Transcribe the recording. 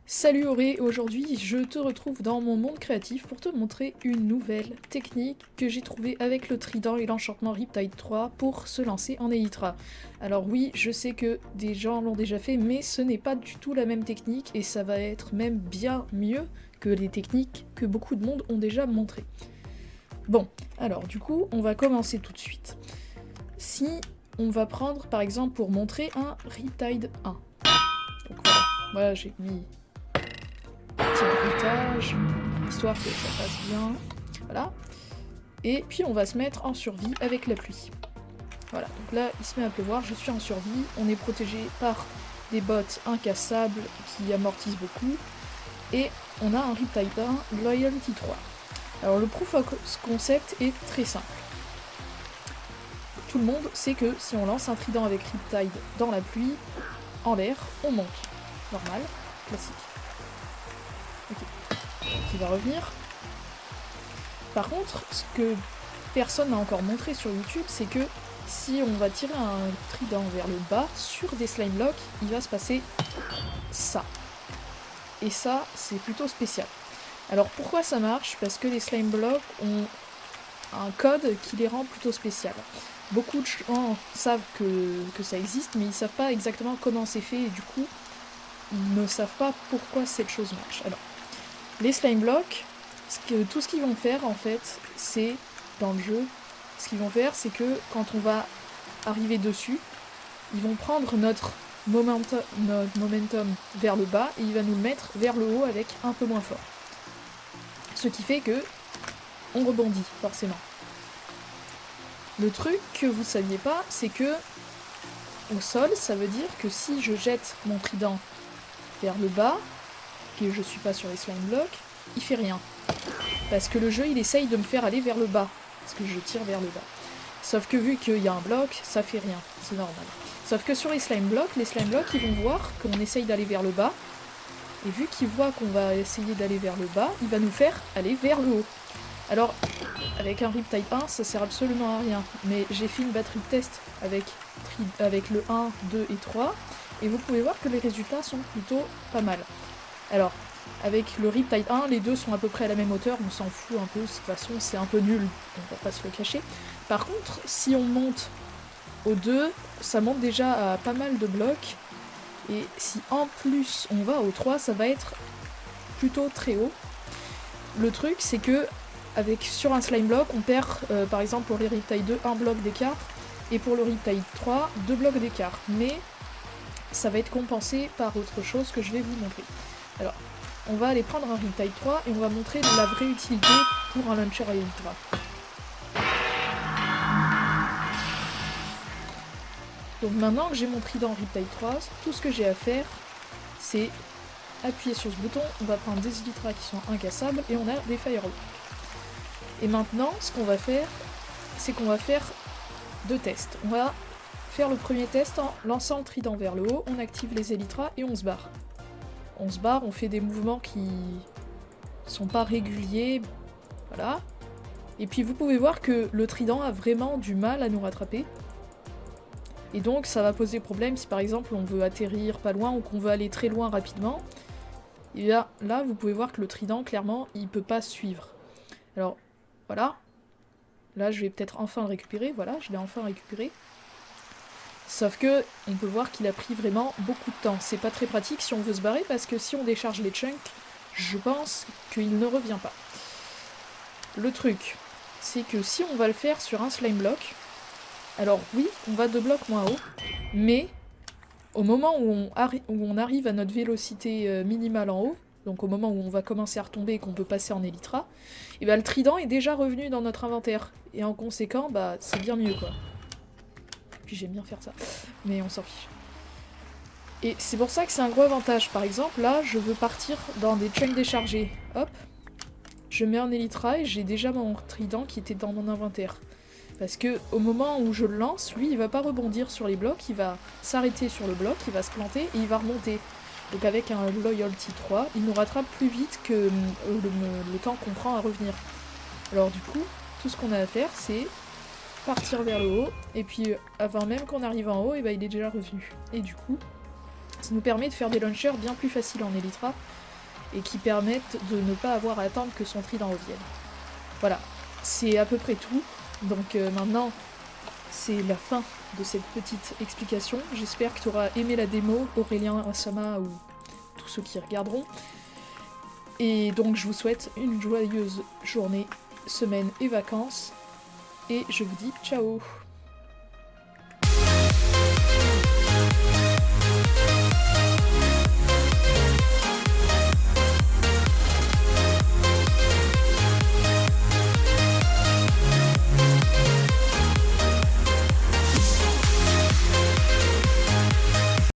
Salut Auré, aujourd'hui je te retrouve dans mon monde créatif pour te montrer une nouvelle technique que j'ai trouvée avec le trident et l'enchantement Riptide 3 pour se lancer en Elytra. Alors oui, je sais que des gens l'ont déjà fait, mais ce n'est pas du tout la même technique et ça va être même bien mieux que les techniques que beaucoup de monde ont déjà montrées. Bon, alors du coup, on va commencer tout de suite. Si on va prendre par exemple pour montrer un Riptide 1. Donc voilà, j'ai mis petit bruitage, histoire que ça passe bien. Voilà. Et puis on va se mettre en survie avec la pluie. Voilà, donc là il se met à pleuvoir, je suis en survie, on est protégé par des bottes incassables qui amortissent beaucoup, et on a un Riptide 1 Loyalty 3. Alors le proof of concept est très simple. Tout le monde sait que si on lance un trident avec Riptide dans la pluie, en l'air, on monte. Normal, classique. Ok. Qui va revenir. Par contre, ce que personne n'a encore montré sur YouTube, c'est que si on va tirer un trident vers le bas, sur des slime blocks, il va se passer ça. Et ça, c'est plutôt spécial. Alors pourquoi ça marche? Parce que les slime blocks ont un code qui les rend plutôt spécial. Beaucoup de gens savent que ça existe, mais ils savent pas exactement comment c'est fait, et du coup, ils ne savent pas pourquoi cette chose marche. Alors, les slime blocks, tout ce qu'ils vont faire en fait, c'est dans le jeu, ce qu'ils vont faire, c'est que quand on va arriver dessus, ils vont prendre notre momentum vers le bas et il va nous le mettre vers le haut avec un peu moins fort. Ce qui fait que on rebondit forcément. Le truc que vous saviez pas, c'est que au sol, ça veut dire que si je jette mon trident vers le bas, que je suis pas sur les slime blocks, il fait rien. Parce que le jeu il essaye de me faire aller vers le bas, parce que je tire vers le bas. Sauf que vu qu'il y a un bloc, ça fait rien, c'est normal. Sauf que sur les slime blocks ils vont voir qu'on essaye d'aller vers le bas, et vu qu'ils voient qu'on va essayer d'aller vers le bas, il va nous faire aller vers le haut. Alors, avec un Riptide 1, ça sert absolument à rien, mais j'ai fait une batterie de test avec le 1, 2 et 3, et vous pouvez voir que les résultats sont plutôt pas mal. Alors, avec le Riptide 1, les deux sont à peu près à la même hauteur, on s'en fout un peu, de toute façon c'est un peu nul, on va pas se le cacher. Par contre, si on monte au 2, ça monte déjà à pas mal de blocs, et si en plus on va au 3, ça va être plutôt très haut. Le truc c'est que sur un slime block, on perd par exemple pour les Riptide 2 un bloc d'écart, et pour le Riptide 3, 2 blocs d'écart. Mais ça va être compensé par autre chose que je vais vous montrer. Alors, on va aller prendre un Riptide 3 et on va montrer la vraie utilité pour un launcher à Elytra. Donc maintenant que j'ai mon trident Riptide 3, tout ce que j'ai à faire, c'est appuyer sur ce bouton, on va prendre des Elytra qui sont incassables et on a des Firewalks. Et maintenant, ce qu'on va faire, c'est qu'on va faire deux tests. On va faire le premier test en lançant le trident vers le haut, on active les Elytra et on se barre. On se barre, on fait des mouvements qui sont pas réguliers, voilà. Et puis vous pouvez voir que le trident a vraiment du mal à nous rattraper. Et donc ça va poser problème si par exemple on veut atterrir pas loin ou qu'on veut aller très loin rapidement. Et bien là vous pouvez voir que le trident clairement il peut pas suivre. Alors voilà. Là je vais peut-être enfin le récupérer, voilà, je l'ai enfin récupéré. Sauf que on peut voir qu'il a pris vraiment beaucoup de temps. C'est pas très pratique si on veut se barrer parce que si on décharge les chunks, je pense qu'il ne revient pas. Le truc, c'est que si on va le faire sur un slime block, alors oui, on va 2 blocs moins haut, mais au moment où on arrive à notre vélocité minimale en haut, donc au moment où on va commencer à retomber et qu'on peut passer en Elytra, et bah le trident est déjà revenu dans notre inventaire. Et en conséquent, bah c'est bien mieux quoi. Puis j'aime bien faire ça, mais on s'en fiche. Et c'est pour ça que c'est un gros avantage. Par exemple, là, je veux partir dans des chunks déchargés. Hop, je mets un Elytra et j'ai déjà mon trident qui était dans mon inventaire. Parce que au moment où je le lance, lui, il va pas rebondir sur les blocs, il va s'arrêter sur le bloc, il va se planter et il va remonter. Donc avec un Loyalty 3, il nous rattrape plus vite que le temps qu'on prend à revenir. Alors du coup, tout ce qu'on a à faire, c'est partir vers le haut, et puis avant même qu'on arrive en haut, et ben il est déjà revenu. Et du coup, Ça nous permet de faire des launchers bien plus faciles en Elytra, et qui permettent de ne pas avoir à attendre que son trident revienne. Voilà, c'est à peu près tout. Donc maintenant, c'est la fin de cette petite explication. J'espère que tu auras aimé la démo, Aurélien, Asama ou tous ceux qui regarderont. Et donc je vous souhaite une joyeuse journée, semaine et vacances. Et je vous dis ciao!